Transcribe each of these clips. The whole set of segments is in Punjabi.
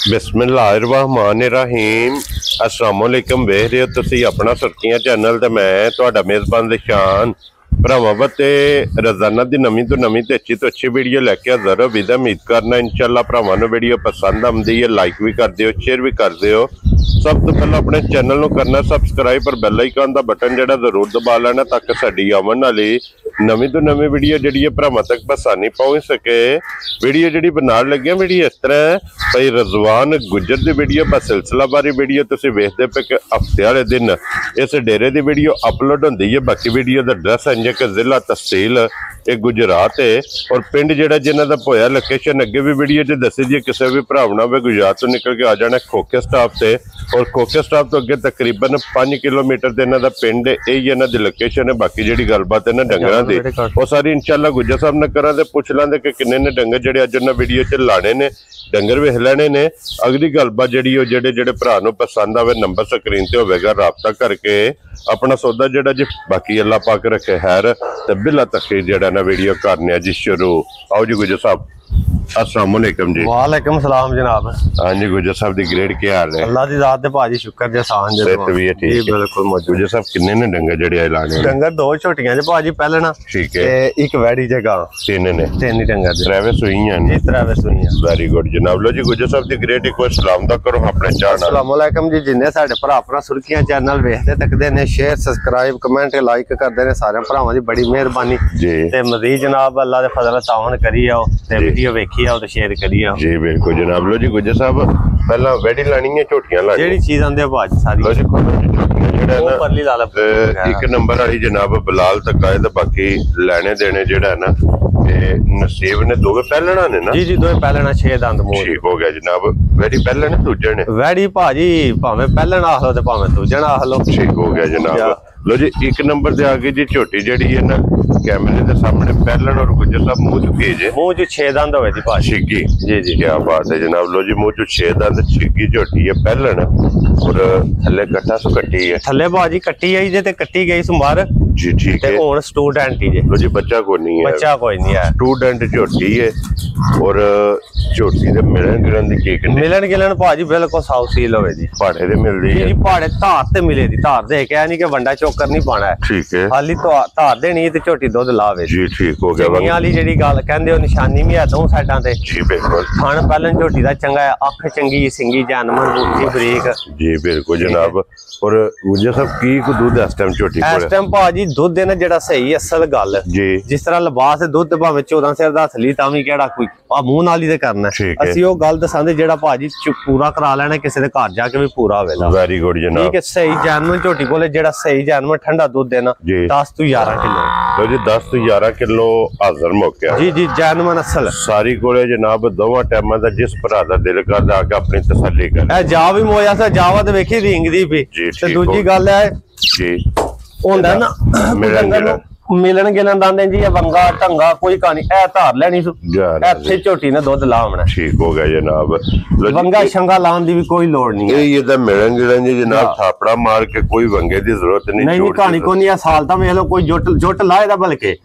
बिस्मिल्लाहिर्रहमानिर्रहीम अस्सलामुअलैकुम वेख रहे हो तुसी अपना सुर्खियां चैनल ते मैं तुहाडा मेज़बान निशान भरावां ते रोजाना दी नवीं तो अच्छी वीडियो लैके हाज़र हो। विदा उम्मीद करना इंशाअल्लाह भरावां नूं वीडियो पसंद आउंदी है, लाइक भी कर दिओ, शेयर भी कर दिओ। सब तो पहले अपने चैनल नूं करना सबसक्राइब और बैल आइकन दा बटन जिहड़ा जरूर दबा लेना ताकि साडी आवन वाली नवीं तो नवीं वीडियो जिहड़ी भरावां तक आसानी पहुंच सके। वीडियो जिहड़ी बनाउण लगे वीडियो इस तरह भाई रिजवान गुजर दी वीडियो बस सिलसिलावारी वीडियो तुसीं वेखदे पे कि हफ्ते वाले दिन इस डेरे दी वीडियो अपलोड हुंदी है। बाकी वीडियो दा एड्रैस है कि जिला तहसील एक गुजरात है और पिंड जिहड़ा जिन्हां दा होया लोकेशन अगे भी वीडियो च दसी दी। किसी भी भरावना वे गुजरात तो निकल के आ जाना खोखे स्टाफ से और खोखे स्टाफ तो अगे तकरीबन 5 किलोमीटर ते इन्हां दा पिंड है, यही इन्हां दी लोकेशन है। बाकी जिहड़ी गलबात है ना डंगरां दी वो सारी इंशाअल्लाह गुजर साहब ने करा ते पुछ लांदे कि किन्ने ने डंगर जिहड़े अज उन्हां वीडियो च लाने ने डंगर वेख लेने ने। अगली गलबात जिहड़ी ओ जिहड़े भरा नूं पसंद आवे नंबर स्क्रीन ते होवेगा, राबता करके अपना सौदा जिहड़ा जी। बाकी अल्लाह पाक रखे खैर ते बिला तखीर जिहड़ा ना वीडियो करने जी शुरू। आओ जी गुजर साहब अस्सलाम वालेकुम जी। वालेकुम सलाम जनाब। हाँ जी गुजर साहब दी ग्रेड क्या हाल है? अल्लाह दी जात दे भाजी शुक्र जे आसान जे भी है ठीक है बिल्कुल मौजूद। गुजर साहब किन्ने ने डंगर जड़े लाने? डंगर दो छोटियां जे भाजी पहले ना ठीक है ते एक वैड़ी जगह तीन ने तीन ही डंगर दे त्रैवे सुईयां जी त्रैवे सुईयां। वेरी गुड जनाब। लो जी गुजर साहब दी ग्रेड एक बार सलाम दा करो अपने चाहना। अस्सलाम वालेकुम जी। जिन्ने साडे भरा अपना सुर्खियां चैनल वेखदे तकदे ने शेयर सब्सक्राइब कमेंट लाइक करदे ने सारे भरावां दी बड़ी मेहरबानी जी। ते मजीद जनाब अल्लाह दे फजल तावन करी आओ ते वीडियो वेखी आओ ते शेयर करी आओ जी बिल्कुल जनाब। लो जी गुजर साहब पहला वेडी लानी है झोटियां लानी जेड़ी चीज आंदे भाजी सारी लो जी जेड़ा ना परली ला एक नंबर वाली जनाब बिलाल तक आए ते बाकी लेने देने जेड़ा है ना ते नसीब ने दोवे पहलना ने ना जी जी दोवे पहलना 6 दंद मूल ठीक हो गया जनाब। वेडी पहले ने दूजे ने वेडी भाजी भावे पहलना आख लो ते भावे दूजन आख लो ठीक हो गया जनाब। लो जी एक नंबर दे आगे जी झोटी जेड़ी है ना कैमरे के सामने पहलन और गुजर साहब मुंह चुकी है मुंह च 6 दंद होवे दी भाजी छिग्गी जी जी क्या बात है जनाब। लो जी मुंह च 6 दंद छिग्गी झोटी है पहलन और थल्ले कट्टा सु कट्टी है थल्ले भाजी कट्टी आई जे ते कट्टी गई सुमार जी ठीक है। हुन स्टूडेंट ही जे लो जी बच्चा कोई नहीं है बच्चा कोई नहीं है स्टूडेंट झोटी है और झोटी दे मिलन गिलन दी केक मिलन गिलन भाजी बिल्कुल साफ सील होवे दी पहाड़े दे मिलदी है जी पहाड़े धार ते मिले दी धार दे के नहीं कि वंडा चोकर नहीं पाना है ठीक है खाली तो धार देनी ते झोटी दुध लावे जी ठीक हो गया। वंगी वाली जेडी गल कहंदे ओ निशानी भी है दो साइडां ते जी बिल्कुल खान पहलन झोटी दा चंगा है अख चंगी सिंगी जानमन बूठी बरीक जी बिल्कुल जनाब। और गुजर साहब की को दूध इस टाइम झोटी कोल इस टाइम भाजी दूध देना जेड़ा सही असल गल जी जिस तरह लिबास दूध भावे 14 सिर दा असली तां भी केड़ा कोई आ मुंह नाल ही ते करना ਅਸੀਂ ਉਹ ਗੱਲ ਦਸਾਂਦੇ ਜਿਹੜਾ ਭਾਜੀ ਪੂਰਾ ਕਰਾ ਲੈਣਾ ਕਿਸੇ ਦੇ ਘਰ ਜਾ ਕੇ ਵੀ ਪੂਰਾ ਹੋਵੇਗਾ। ਵੈਰੀ ਗੁੱਡ ਜਨਾਬ। ਠੀਕ ਹੈ ਸਹੀ ਜਾਨਵਰ ਝੋਟੀ ਕੋਲੇ ਜਿਹੜਾ ਸਹੀ ਜਾਨਵਰ ਠੰਡਾ ਦੁੱਧ ਦੇਣਾ 10 ਤੋਂ 11 ਕਿਲੋ ਲੋ ਜੀ 10 ਤੋਂ 11 ਕਿਲੋ ਹਾਜ਼ਰ ਮੁੱਕਿਆ ਜੀ ਜੀ ਜਾਨਵਰ ਅਸਲ ਸਾਰੀ ਕੋਲੇ ਜਨਾਬ ਦੋਵਾਂ ਟਾਈਮਾਂ ਦਾ ਜਿਸ ਭਰਾ ਦਾ ਦਿਲ ਕਰਦਾ ਆ ਕੇ ਆਪਣੀ ਤਸੱਲੀ ਕਰ ਇਹ ਜਾ ਵੀ ਮੋਇਆ ਸਾ ਜਾਵਾ ਤੇ ਵੇਖੀ ਰਿੰਗ ਦੀ ਵੀ ਤੇ ਦੂਜੀ ਗੱਲ ਹੈ ਜੀ ਹੁੰਦਾ ਨਾ ਮਿਲਣ ਗਿਲਣ ਦਾਂਦੇ ਜੀ ਵੰਗਾ ਢੰਗਾ ਕੋਈ ਕਹਾਣੀ ਇਹ ਧਾਰ ਲੈਣੀ ਇੱਥੇ ਝੋਟੀ ਨੇ ਦੁੱਧ ਲਾਉਣਾ ਠੀਕ ਹੋ ਗਿਆ ਜਨਾਬ। ਵੰਗਾ ਸ਼ੰਗਾ ਲਾਉਣ ਦੀ ਵੀ ਕੋਈ ਲੋੜ ਨਹੀਂ ਇਹ ਇਹਦਾ ਮਿਲਣ ਗਿਲਣ ਜੀ ਜਨਾਬ ਥਾਪੜਾ ਮਾਰ ਕੇ ਕੋਈ ਵੰਗੇ ਦੀ ਜ਼ਰੂਰਤ ਨਹੀਂ ਨਹੀਂ ਕਹਾਣੀ ਕੋਈ ਨਹੀਂ ਆ ਸਾਲ ਤਾਂ ਵੇਖ ਲਓ ਕੋਈ ਜੁੱਟ ਲਾਏਦਾ ਬਲਕਿ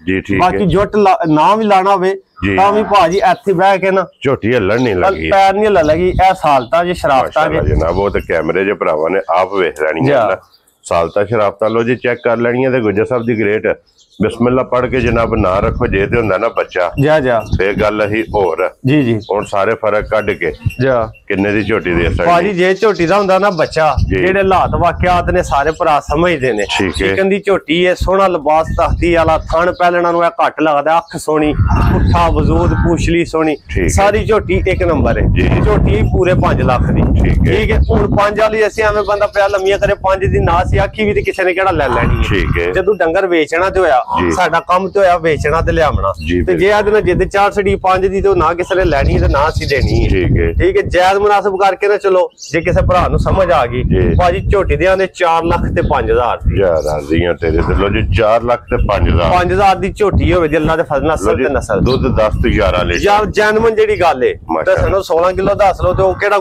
ਬਾਕੀ ਜੁੱਟ ਨਾ ਵੀ ਲਾਣਾ ਹੋਵੇ ਤਾਂ ਵੀ ਭਾਜੀ ਇੱਥੇ ਬਹਿ ਕੇ ਨਾ ਝੋਟੀ ਹੱਲਣ ਨਹੀਂ ਲੱਗੀ ਪੈਰ ਨਹੀਂ ਹੱਲਣ ਲੱਗੀ ਇਹ ਸਾਲਤਾ ਜੇ ਸ਼ਰਾਫਤਾਂ ਜਨਾਬ ਉਹ ਤੇ ਕੈਮਰੇ ਜੇ ਭਰਾਵਾਂ ਨੇ ਆਪ ਵੇਖ ਲੈਣੀ ਹੈ ਸਾਲਤਾ ਸ਼ਰਾਫਤਾਂ ਲੋ ਜੀ ਚੈੱਕ ਕਰ ਲੈਣੀਆਂ ਤੇ ਗੁਜਰ ਸਾਹਿਬ ਦੀ ਗ੍ਰੇਟ बिस्मिल्लाह पढ़ के जनाब ना रखो जे ते हुंदा ना बच्चा जा जा ते गल ही होर जी जी हुण सारे फर्क कढ के जा किन्ने दी झोटी दे सकदी भाजी जे झोटी दा हुंदा ना बच्चा जेड़े हालात वाकियात ने सारे भरा समझदे ने चिकन दी झोटी है सोहना लिबास तख्ती वाला थण पहलना नु घट लगदा अख सोहनी पुठा वजूद पूछली सोहनी सारी झोटी एक नंबर है झोटी पूरे 5 लाख दी ठीक है हुण 5 वाली ऐसे एवें बंदा पिया लम्मिया करे 5 दी ना सी आखी भी ते किसे ने केड़ा ले लेनी है जदों डंगर बेचना ते होया ਸਾਡਾ ਕੰਮ ਤੇ ਹੋਇਆ ਵੇਚਣਾ ਤੇ ਲਿਆਉਣਾ ਤੇ ਜੇ ਅੱਜ ਨਾ ਜਿੱਦ 4 ਛੜੀ 5 ਦੀ ਤੇ ਨਾ ਕਿਸੇ ਨੇ ਲੈਣੀ ਤੇ ਨਾ ਅਸੀਂ ਦੇਣੀ ਹੈ ਠੀਕ ਹੈ ਜਾਇਜ਼ ਮੁਨਾਸਬ ਕਰਕੇ ਨਾ ਚਲੋ ਜੇ ਕਿਸੇ ਭਰਾ ਨੂੰ ਸਮਝ ਆ ਗਈ ਭਾਜੀ ਝੋਟੀ ਦੇ ਆਂਦੇ 4 ਲੱਖ ਤੇ 5000 ਯਾਰ ਦੀਆਂ ਤੇਰੇ ਤੇ ਲੋ ਜੀ 4 ਲੱਖ ਤੇ 5000 ਦੀ ਝੋਟੀ ਹੋਵੇ ਜੱਲਾ ਦੇ ਫਜ਼ਲ ਨਸਲ ਤੇ ਨਸਲ ਦੁੱਧ 10 ਤੋਂ 11 ਲੈ ਯਾਰ ਜੈਨੂਇਨ ਜਿਹੜੀ ਗੱਲ ਏ ਦੱਸਣੋ 16 ਕਿਲੋ ਦੱਸ ਲੋ ਤੇ ਉਹ ਕਿਹੜਾ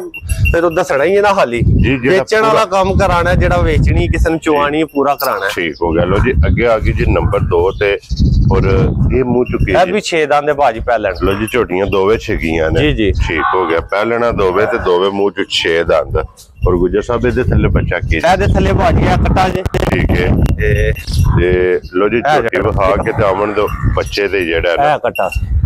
ਫਿਰ ਉਹ ਦੱਸਣਾ ਹੀ ਨਾ ਹਾਲੀ ਵੇਚਣ ਵਾਲਾ ਕੰਮ ਕਰਾਣਾ ਜਿਹੜਾ ਵੇਚਣੀ ਕਿਸੇ ਨੂੰ ਚੁਆਣੀ ਪੂਰਾ ਕਰਾਣਾ ਠੀਕ ਹੋ ਗਿਆ। ਲੋ ਜੀ ਅੱਗੇ ਆ ਗਈ ਜੀ ਨੰਬਰ 2 ਤੇ ਔਰ ਇਹ ਮੂੰਹ ਚੁੱਕੀ ਇਹ ਵੀ 6 ਦੰਦ ਦੇ ਭਾਜੀ ਪਹਿਲਣ। ਲੋ ਜੀ ਝੋਟੀਆਂ ਦੋਵੇਂ ਛਗੀਆਂ ਨੇ। ਜੀ ਜੀ ਠੀਕ ਹੋ ਗਿਆ। ਪਹਿਲਣਾ ਦੋਵੇਂ ਤੇ ਦੋਵੇਂ ਮੂੰਹ ਚ 6 ਦੰਦ। ਔਰ ਗੁੱਜਰ ਸਾਹਿਬ ਇਹਦੇ ਥੱਲੇ ਬੱਚਾ ਕੀ ਇਹਦੇ ਥੱਲੇ ਭਾਜੀ ਆ ਕੱਟਾ ਜੇ। ਠੀਕ ਹੈ। ਤੇ ਲੋ ਜੀ ਝੋਟੀ ਵਿਖਾ ਕੇ ਤੇ ਆਵਣ ਦੋ ਬੱਚੇ ਤੇ ਜਿਹੜਾ ਇਹ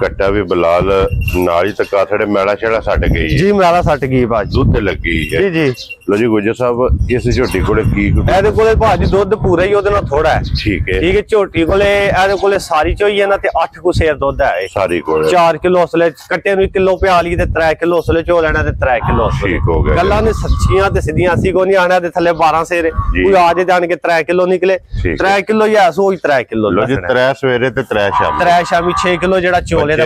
ਕੱਟਾ ਵੀ ਬਲਾਲ ਨਾਲ ਹੀ ਤੱਕਾ ਥੜੇ ਮੈਲਾ ਛੜਾ ਛੱਡ ਗਈ ਜੀ। ਮੈਲਾ ਸੱਟ ਗਈ ਭਾਜੀ, ਦੁੱਧ ਤੇ ਲੱਗੀ ਹੈ। ਜੀ ਜੀ। ਲੋ ਜੀ ਗੁੱਜਰ ਸਾਹਿਬ ਇਸ ਝੋਟੀ ਕੋਲੇ ਕੀ ਇਹਦੇ ਕੋਲੇ ਭਾਜੀ ਦੁੱਧ ਪੂਰਾ ਹੀ, ਉਹਦੇ ਨਾਲ ਥੋੜਾ ਹੈ। ਠੀਕ ਹੈ। ਠੀਕ ਹੈ। ਝੋਟੀ ਕੋਲੇ ਇਹਦੇ ਕੋਲੇ ਸਾਰੀ ਚੋਈ ਹੈ ਨਾ ਤੇ 8 ਕੁ ਸੇਰ ਦੁੱਧ ਹੈ। ਸਾਰੀ ਕੋਲੇ 4 ਕਿਲੋ ਉਸਲੇ ਕੱਟੇ ਨੂੰ 1 ਕਿਲੋ ਪਿਆ ਲਈ ਤੇ 3 ਕਿਲੋ ਉਸਲੇ ਚੋ ਲੈਣਾ ਤੇ 3 ਕਿਲੋ ਉਸਲੇ। ਠੀਕ ਹੋ ਗਿਆ। ਗੱਲਾਂ ਨੇ ਸੱਚੀਆਂ ਤੇ ਸਿੱਧੀਆਂ ਅਸੀਂ ਕੋ ਨਹੀਂ ਆਣਾ ਦੇ ਥੱਲੇ 12 ਸੇਰ ਕੋਈ ਆ ਜੇ ਜਾਣ ਕੇ 3 ਕਿਲੋ ਨਿਕਲੇ। 3 ਕਿਲੋ ਹੀ ਐਸੋ ਹੀ 3 ਕਿਲੋ। ਲੋ ਜੀ 3 ਸਵੇਰੇ ਤੇ 3 ਸ਼ਾਮ 3 ਸ਼ਾਮੀ 6 ਕਿਲੋ ਜਿਹੜਾ ਚੋਲੇ ਦਾ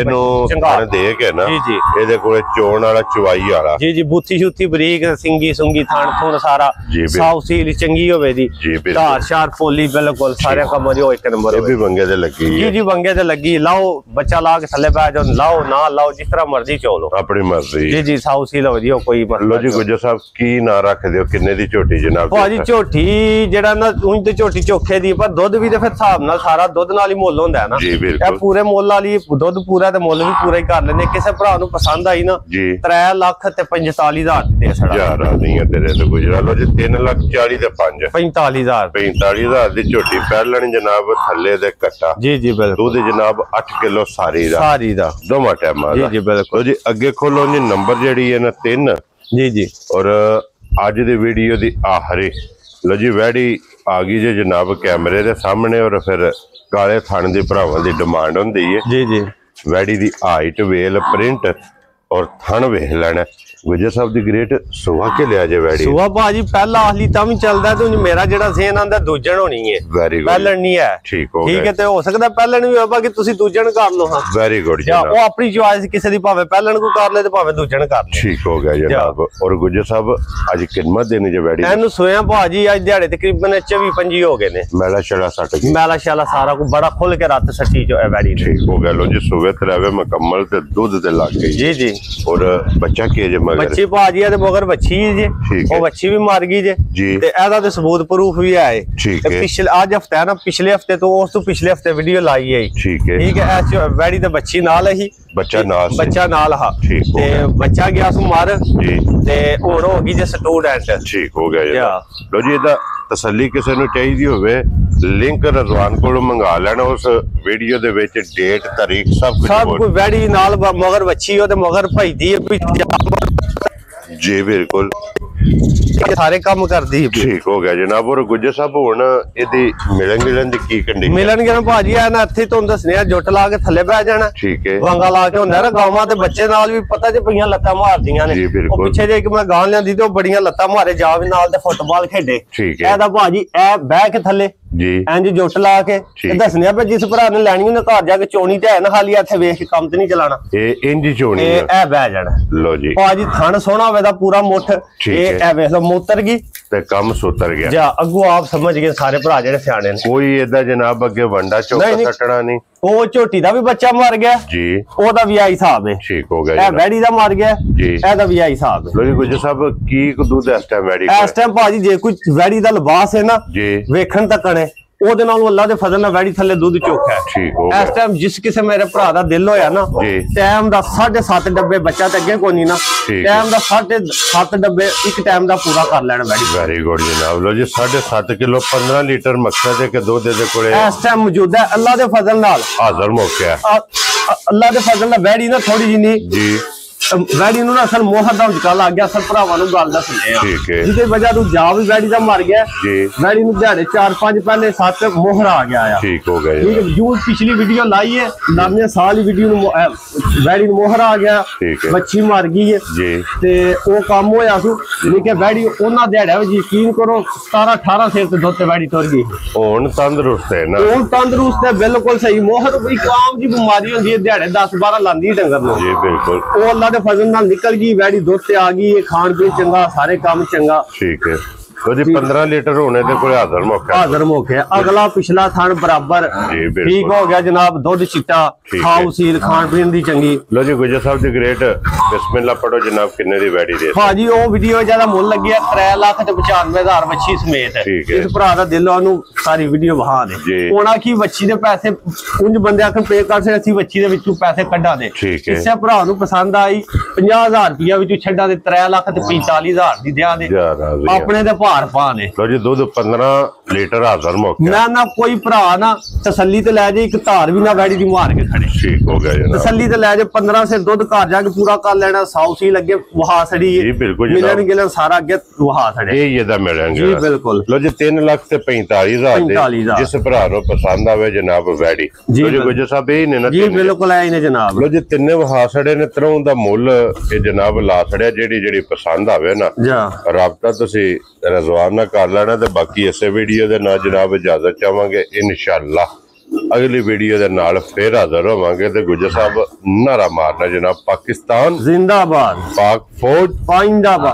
ਚੰਗਾ ਦੇ ਕੇ ਨਾ। ਜੀ ਜੀ। ਇਹਦੇ ਕੋਲੇ ਚੋਣ ਵਾਲਾ ਚਵਾਈ ਵਾਲਾ। ਜੀ ਜੀ। ਬੂਥੀ ਸ਼ੂਥੀ ਬਰੀਕ ਸਿੰਗੀ ਸੁੰਗੀ ਥਣ ਥੁਣ ਸਾਰਾ ਸਾਊ ਸੀਲ ਚੰਗੀ ਹੋਵੇ ਦੀ। ਧਾਰ ਸ਼ਾਰ ਪੋਲੀ ਬਿਲਕੁਲ ਸਾਰੇ ਕੰਮ ਜੋ ਇੱਕ ਨੰਬਰ ਹੋਵੇ। ਇਹ ਵੀ ਵੰਗੇ ਤੇ ਲੱਗੀ ਜੀ ਜੀ। ਵੰਗੇ ਤੇ ਲੱਗੀ। ਲਾਓ ਬੱਚਾ ਲਾ ਕੇ ਥੱਲੇ ਬੈ ਜਾਓ, ਲਾਓ ਨਾ ਲਾਓ ਜਿਸ ਤਰ੍ਹਾਂ ਮਰਜ਼ੀ ਚੋ ਲਓ, ਆਪਣੀ ਮਰਜ਼ੀ। ਜੀ ਜੀ। ਸਾਊ ਸੀਲ ਹੋ ਜੀ ਕੋਈ ਮਸਲਾ। ਲੋ ਜੀ ਗੁੱਜਰ ਸਾਹਿਬ ਕੀ ਨਾਂ ਰੱਖ ਦਿਓ, ਕਿੰਨੇ ਦੀ ਝੋਟੀ ਜਨਾਬ? ਭਾਜੀ ਝੋਟੀ ਜਿਹੜਾ ਨਾ ਉਂਝ ਤੇ ਝੋਟੀ ਚੋਖੇ ਦੀ, ਪਰ ਦੁੱਧ ਵੀ ਤੇ ਫਿਰ ਹਿਸਾਬ ਨਾਲ ਸਾਰਾ ਦੁੱਧ ਨਾਲ ਹੀ ਮੁੱਲ ਹੁੰਦਾ ਹੈ ਨਾ। ਜੀ ਬਿਲਕੁਲ। ਇਹ ਪੂਰੇ ਮੁੱਲ ਵਾਲੀ ਦੁੱਧ ਪੂਰਾ ਤੇ ਮੁੱਲ ਵੀ ਪੂਰਾ ਹੀ ਕਰ ਲੈਂਦੇ। ਕਿਸੇ ਭਰਾ ਨੂੰ ਪਸੰਦ ਆਈ ਨਾ ਜੀ 3 ਲੱਖ ਤੇ 45,000 ਦੇ ਛੜਾ ਯਾਰ ਆ ਨਹੀਂ ਤੇਰੇ ਤੇ ਗੁਜਰਾ। ਲੋ ਜੀ 3 ਲੱਖ 40 ਤੇ 5 45,000 45,000 ਦੀ ਝੋਟੀ ਪਹਿਲਣ ਜਨਾਬ ਥੱਲੇ ਦੇ ਕੱਟਾ। ਜੀ ਜੀ ਬਿਲਕੁਲ। ਦੁੱਧ ਜਨਾਬ 8 ਕਿਲੋ ਸਾਰੀ ਦਾ ਦੋਵਾਂ ਟਾਈਮਾਂ ਦਾ। ਜੀ ਜੀ ਬਿਲਕੁਲ। ਜੀ ਅੱਗੇ ਖੋਲੋ ਜੀ ਨੰਬਰ ਜਿਹੜੀ ਹੈ ਨਾ 3। ਜੀ ਜੀ। ਔਰ ਅੱਜ ਦੀ ਵੀਡੀਓ ਦੀ ਆਖਰੀ ਲੋ ਜੀ ਵੈੜੀ ਆ ਗਈ ਜੇ ਜਨਾਬ ਕੈਮਰੇ ਦੇ ਸਾਹਮਣੇ। ਔਰ ਫਿਰ ਕਾਲੇ ਥਣ ਦੀ ਭਰਾਵਾਂ ਦੀ ਡਿਮਾਂਡ ਹੁੰਦੀ ਹੈ। ਜੀ ਜੀ। ਵੈੜੀ ਦੀ ਹਾਈਟ ਵੇਲ ਪ੍ਰਿੰਟ ਔਰ ਥਣ ਵੇਖ ਲੈਣਾ। ਵਿਜੇ ਸਾਹਿਬ ਦੀ ਗ੍ਰੇਟ ਸੁਹਾ ਕੇ ਲਿਆ ਜੇ ਵੈੜੀ। ਸੁਹਾ ਭਾਜੀ ਪਹਿਲਾ ਆਹਲੀ ਤਾਂ ਵੀ ਚੱਲਦਾ ਤੇ ਮੇਰਾ ਜਿਹੜਾ ਸੇਨ ਆਂਦਾ ਦੂਜਣ ਹੋਣੀ ਹੈ। Very good. ਪਹਿਲਣ ਨਹੀਂ ਹੈ। ਠੀਕ ਹੋ ਗਿਆ। ਠੀਕ ਹੈ। ਤੇ ਹੋ ਸਕਦਾ ਪਹਿਲਣ ਵੀ ਹੋਵੇ ਕਿ ਤੁਸੀਂ ਦੂਜਣ ਕਰ ਲਓ। ਹਾਂ ਵੈਰੀ ਗੁੱਡ ਜੀ। ਉਹ ਆਪਣੀ ਚੁਆਇਸ ਕਿਸੇ ਦੀ, ਭਾਵੇਂ ਪਹਿਲਣ ਕੋ ਕਰ ਲੈ ਤੇ ਭਾਵੇਂ ਦੂਜਣ ਕਰ ਲੈ। ਠੀਕ ਹੋ ਗਿਆ ਜਨਾਬ। ਔਰ ਗੁੱਜਰ ਸਾਹਿਬ ਅੱਜ ਕਿੰਮਤ ਦੇਣੀ ਜੇ ਵੈੜੀ? ਇਹਨੂੰ ਸੋਇਆ ਭਾਜੀ ਅੱਜ ਦਿਹਾੜੇ ਤਕਰੀਬਨ 24-25 ਹੋ ਗਏ ਨੇ। ਮੈਲਾ ਛੜਾ ਸੱਟ ਗਈ। ਮੈਲਾ ਸ਼ਾਲਾ ਸਾਰਾ ਕੋ ਬੜਾ ਖੁੱਲ ਕੇ ਰੱਤ ਸੱਟੀ ਜੋ ਹੈ ਵੈੜੀ। ਠੀਕ ਹੋ ਗਿਆ। ਲੋ ਜੀ ਸੁਵੇ ਤਰਾਵੇ ਮੁਕੰਮਲ ਤੇ ਦੁੱਧ ਤੇ ਲੱਗ ਗਈ। ਜੀ ਜੀ। ਔਰ ਬੱਚਾ ਕੀ ਜੇ ਮਗਰ? ਬੱਚੀ ਭਾਜੀ ਇਹਦੇ ਮਗਰ ਬੱਚੀ ਜੇ। ਉਹ ਬੱਚੀ ਵੀ ਮਰ ਗਈ ਜੇ ਤੇ ਇਹਦਾ ਤੇ ਸਬੂਤ ਪ੍ਰੂਫ ਵੀ ਹੈ। ਠੀਕ ਹੈ। ਪਿਛਲੇ ਅੱਜ ਹਫਤਾ ਹੈ ਨਾ, ਪਿਛਲੇ ਹਫਤੇ ਤੋਂ ਉਸ ਤੋਂ ਪਿਛਲੇ ਹਫਤੇ ਵੀਡੀਓ ਲਾਈ ਹੈ। ਠੀਕ ਹੈ। ਠੀਕ ਹੈ। ਐ ਵੈੜੀ ਤੇ ਬੱਚੀ ਨਾਲ ਹੀ ਬੱਚਾ ਨਾਲ ਹਾਂ। ਠੀਕ ਹੋ ਤੇ ਗਿਆ। ਬੱਚਾ ਗਿਆ ਸੂ ਮਰ ਜੀ ਤੇ ਹੋਰ ਹੋ ਗਈ ਜੇ ਸਟੂਡੈਂਟ। ਠੀਕ ਹੋ ਗਿਆ ਜੀ। ਲੋ ਜੀ ਇਹਦਾ ਤਸੱਲੀ ਕਿਸੇ ਨੂੰ ਚਾਹੀਦੀ ਹੋਵੇ ਲਿੰਕ ਰਜ਼ਵਾਨ ਕੋਲੋਂ ਮੰਗਾ ਲੈਣਾ। ਉਸ ਵੀਡੀਓ ਦੇ ਵਿੱਚ ਡੇਟ ਤਾਰੀਖ ਸਭ ਕੁਝ ਵੈੜੀ ਨਾਲ ਮਗਰ ਬੱਚੀ ਉਹ ਤੇ ਮਗਰ ਭਈਦੀ ਹੈ। ਜੀ ਬਿਲਕੁਲ ਸਾਰੇ ਕੰਮ ਕਰਦੀ ਹੈ। ਠੀਕ ਹੋ ਗਿਆ ਜਨਾਬ। ਔਰ ਗੁੱਜਰ ਸਾਹਿਬ ਹੁਣ ਇਹਦੀ ਮਿਲਣ ਦੀ ਕੀ ਕੰਡੀਸ਼ਨ? ਮਿਲਣਗੇ ਨਾ ਭਾਜੀ ਆ ਨਾ ਇੱਥੇ ਤੁਹਾਨੂੰ ਦੱਸਣੇ ਆ। ਜੁੱਟ ਲਾ ਕੇ ਥੱਲੇ ਬਹਿ ਜਾਣਾ। ਠੀਕ ਹੈ। ਵਾਂਗਾ ਲਾ ਕੇ ਹੁੰਦਾ ਨਾ ਗਾਵਾਂ ਤੇ ਬੱਚੇ ਨਾਲ ਵੀ ਪਤਾ ਜੇ ਪਈਆਂ ਲੱਤਾਂ ਮਾਰਦੀਆਂ ਨੇ। ਉਹ ਪਿੱਛੇ ਜੇ ਇੱਕ ਮੈਂ ਗਾਂ ਲਿਆਂਦੀ ਤੇ ਉਹ ਬੜੀਆਂ ਲੱਤਾਂ ਮਾਰੇ ਜਾ ਵੀ ਨਾਲ ਤੇ ਫੁੱਟਬਾਲ ਖੇਡੇ। ਠੀਕ ਹੈ। ਇਹਦਾ ਭਾਜੀ ਐ ਬਹਿ ਕੇ ਥੱਲੇ ਜੀ ਇੰਜ ਜੁੱਟ ਲਾ ਕੇ ਦੱਸਣਿਆ ਵੀ ਜਿਸ ਭਰਾ ਨੇ ਲੈਣੀ ਉਹਨੇ ਘਰ ਜਾ ਕੇ ਚੋਣੀ ਤੇ ਹੈ ਨਾ, ਖਾਲੀ ਇੱਥੇ ਵੇਖ ਕੇ ਕੰਮ ਤੇ ਨਹੀਂ ਚਲਾਣਾ। ਇਹ ਇੰਜ ਚੋਣੀ ਇਹ ਬਹਿ ਜਾਣਾ। ਲੋ ਜੀ ਭਾਜੀ ਥਣ ਸੋਹਣਾ ਹੋਵੇ ਦਾ ਪੂਰਾ ਮੁੱਠ। ਇਹ ਵੇਖ ਲਓ ਮੋਤਰ ਗਈ ਤੇ ਕੰਮ ਸੁਤਰ ਗਿਆ। ਜਾ ਅੱਗੋਂ ਆਪ ਸਮਝ ਗਏ ਸਾਰੇ ਭਰਾ ਜਿਹੜੇ ਸਿਆਣੇ ਨੇ। ਕੋਈ ਏਦਾਂ ਜਨਾਬ ਅੱਗੇ ਵੰਡਾ ਚੌਕਾ ਸੱਟਣਾ ਨਹੀਂ। ਉਹ ਝੋਟੀ ਦਾ ਵੀ ਬੱਚਾ ਮਰ ਗਿਆ ਜੀ, ਉਹਦਾ ਵੀ ਆਈ ਹਿਸਾਬ ਹੈ। ਠੀਕ ਹੋ ਗਿਆ। ਇਹ ਵੈੜੀ ਦਾ ਮਰ ਗਿਆ ਜੀ, ਇਹਦਾ ਵੀ ਆਈ ਹਿਸਾਬ ਹੈ। ਲੋ ਜੀ ਗੁੱਜਰ ਸਾਹਿਬ ਕੀ ਦੁੱਧ ਇਸ ਟਾਈਮ ਵੈੜੀ? ਇਸ ਟਾਈਮ ਭਾਜੀ ਜੇ ਕੋਈ ਵੈੜੀ ਦਾ ਲਿਬਾਸ ਹੈ ਨਾ ਜੀ ਵੇਖਣ ਤੱਕ ਨੇ ਉਹਦੇ ਨਾਲ ਅੱਲਾ ਦੇ ਫਜ਼ਲ ਨਾਲ ਵੈੜੀ ਥੱਲੇ ਦੁੱਧ ਚੋਖਾ ਹੈ। ਠੀਕ ਹੋ ਗਿਆ। ਇਸ ਟਾਈਮ ਜਿਸ ਕਿਸੇ ਮੇਰੇ ਭਰਾ ਦਾ ਦਿਲ ਹੋਇਆ ਨਾ ਟਾਈਮ ਦਾ 7.5 ਡੱਬੇ ਬੱਚਾ ਤੇ ਅੱਗੇ ਕੋਈ ਨਹੀਂ ਨਾ, ਟਾਈਮ ਦਾ 7.5 ਡੱਬੇ ਇੱਕ ਟਾਈਮ ਦਾ ਪੂਰਾ ਕਰ ਲੈਣ ਵੈੜੀ। ਵੈਰੀ ਗੁੱਡ ਜਨਾਬ। ਲੋ ਜੀ 7.5 ਕਿਲੋ 15 ਲੀਟਰ ਮਕਸਦ ਹੈ ਕਿ ਦੁੱਧ ਦੇ ਕੋਲੇ ਇਸ ਟਾਈਮ ਮੌਜੂਦ ਹੈ ਅੱਲਾ ਦੇ ਫਜ਼ਲ ਨਾਲ। ਹਾਜ਼ਰ ਮੌਕਿਆ ਅੱਲਾ ਦੇ ਫਜ਼ਲ ਨਾਲ ਵੈੜੀ ਨਾ ਥੋੜੀ ਜਿਹੀ ਨਹੀਂ ਜੀ ਵੈੜੀ ਨੂੰ ਨਾ ਅਸਲ ਮੋਹਰ ਦਾ ਝਟਕਾ ਲੱਗ ਗਿਆ। ਅਸਲ ਭਰਾਵਾਂ ਨੂੰ ਗੱਲ ਦੱਸਦੇ ਆ ਠੀਕ ਹੈ, ਜਿਹਦੇ ਵਜ੍ਹਾ ਤੋਂ ਜਾ ਵੀ ਵੈੜੀ ਦਾ ਮਰ ਗਿਆ ਜੀ। ਵੈੜੀ ਨੂੰ ਦਿਹਾੜੇ 4-5 ਪਹਿਲੇ 7 ਮੋਹਰ ਆ ਗਿਆ ਆ। ਠੀਕ ਹੋ ਗਿਆ। ਠੀਕ ਹੈ। ਜੂ ਪਿਛਲੀ ਵੀਡੀਓ ਲਾਈ ਹੈ ਨਵੇਂ ਸਾਲ ਦੀ ਵੀਡੀਓ ਨੂੰ ਵੈੜੀ ਨੂੰ ਮੋਹਰ ਆ ਗਿਆ, ਮੱਛੀ ਮਰ ਗਈ ਹੈ ਜੀ ਤੇ ਉਹ ਕੰਮ ਹੋਇਆ ਸੀ। ਲੇਕਿਨ ਵੈੜੀ ਉਹਨਾਂ ਦਿਹਾੜਿਆਂ ਵਿੱਚ ਯਕੀਨ ਕਰੋ 17-18 ਸਿਰ ਤੇ ਦੁੱਧ ਤੇ ਵੈੜੀ ਤੁਰ ਗਈ। ਹੁਣ ਤੰਦਰੁਸਤ ਹੈ ਨਾ? ਹੁਣ ਤੰਦਰੁਸਤ ਹੈ ਬਿਲਕੁਲ ਸਹੀ। ਮੋਹਰ ਕੋਈ ਆਮ ਜੀ ਬਿਮਾਰੀ ਹੁੰਦੀ ਹੈ ਦਿਹਾੜੇ 10-12 ਲਾਂਦੀ ਡੰਗਰ ਨੂੰ ਜੀ ਬਿਲਕੁਲ। ਉਹ ਅੱਲਾ ਦੇ ਫਜ਼ਲ ਨਾਲ ਨਿਕਲ ਗਈ ਵੈੜੀ ਦੁੱਧ ਤੇ ਆ ਗਈ। ਖਾਣ ਪੀਣ ਚੰਗਾ, ਸਾਰੇ ਕੰਮ ਚੰਗਾ। ਠੀਕ ਹੈ। तो जी 15 लीटर होने के कोई हाजिर मौका हाजिर मौके अगला पिछला थान बराबर ठीक हो गया जनाब दुध चिट्टा खाओ सील खान पीन दी चंगी लो जी गुजर साहब दी ग्रेट बिस्मिल्लाह पढ़ो जनाब किन्ने दी वैडी दे भाजी ओ वीडियो ज्यादा मुल लगी है 3,95,000 बच्ची समेत इस भरा दा दिल ओनु सारी वीडियो वहा दे होना की बच्ची दे पैसे उंज बंदे आखन पे कर से ਅਸੀਂ बच्ची दे विचों पैसे कढा दे इसे भरा नु पसंद आई 50,000 रुपया विचों छड्डा दे 3,45,000 दी दिया दे अपने दे भार पा ने लो जी दूध 15 लीटर हाजिर मौके ना कोई भरा ना तसल्ली ते ले जाए एक धार भी ना वैडी दी मार के खड़े ठीक हो गया जनाब तसल्ली ते ले जाए 15 से दूध घर जाके पूरा कर लेना 100 सी लगे वहा सड़ी जी बिल्कुल मिलन गिलन सारा अगे वहा सड़े ये दा मिलेंगे जी बिल्कुल लो जी 3,45,000 जिस भरा नु पसंद आवे जनाब वैडी लो जी गुजर साहब ये ने ना जी बिल्कुल है ने जनाब लो जी तिन्ने वहा सड़े ने तरह दा मुੱਲ ये जनाब ला सड़िया जेडी पसंद आवे ना राबता तुसी रज़वान ना कर लेना ते बाकी इसे वीडियो दे ना जनाब इजाजत चाहांगे इंशाअल्लाह अगली वीडियो दे नाल फिर हाजिर होवांगे ते गुजर साहब नारा मारना जनाब पाकिस्तान जिंदाबाद पाक फौज जिंदाबाद।